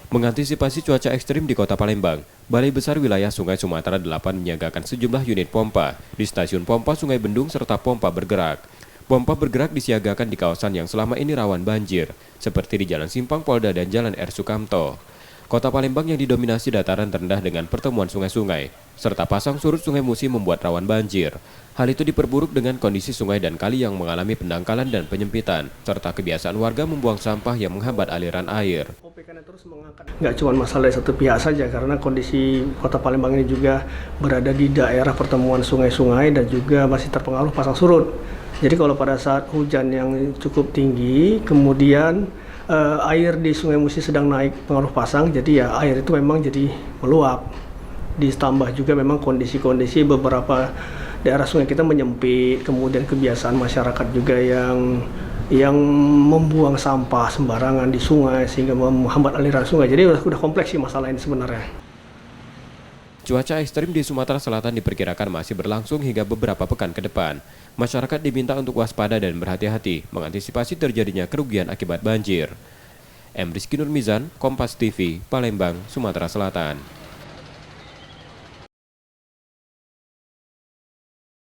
Mengantisipasi cuaca ekstrim di Kota Palembang, Balai Besar Wilayah Sungai Sumatera 8 menyiagakan sejumlah unit pompa di stasiun pompa Sungai Bendung serta pompa bergerak. Pompa bergerak disiagakan di kawasan yang selama ini rawan banjir, seperti di Jalan Simpang Polda dan Jalan R. Sukamto. Kota Palembang yang didominasi dataran rendah dengan pertemuan sungai-sungai, serta pasang surut Sungai Musi membuat rawan banjir. Hal itu diperburuk dengan kondisi sungai dan kali yang mengalami pendangkalan dan penyempitan, serta kebiasaan warga membuang sampah yang menghambat aliran air. Nggak cuma masalah dari satu pihak saja, karena kondisi Kota Palembang ini juga berada di daerah pertemuan sungai-sungai dan juga masih terpengaruh pasang surut. Jadi kalau pada saat hujan yang cukup tinggi, kemudian air di Sungai Musi sedang naik pengaruh pasang, jadi ya air itu memang jadi meluap. Ditambah juga memang kondisi-kondisi beberapa daerah sungai kita menyempit, kemudian kebiasaan masyarakat juga yang membuang sampah sembarangan di sungai sehingga menghambat aliran sungai. Jadi sudah kompleks sih masalah ini sebenarnya. Cuaca ekstrim di Sumatera Selatan diperkirakan masih berlangsung hingga beberapa pekan ke depan. Masyarakat diminta untuk waspada dan berhati-hati mengantisipasi terjadinya kerugian akibat banjir. M. Rizky Nurmizan, Kompas TV, Palembang, Sumatera Selatan.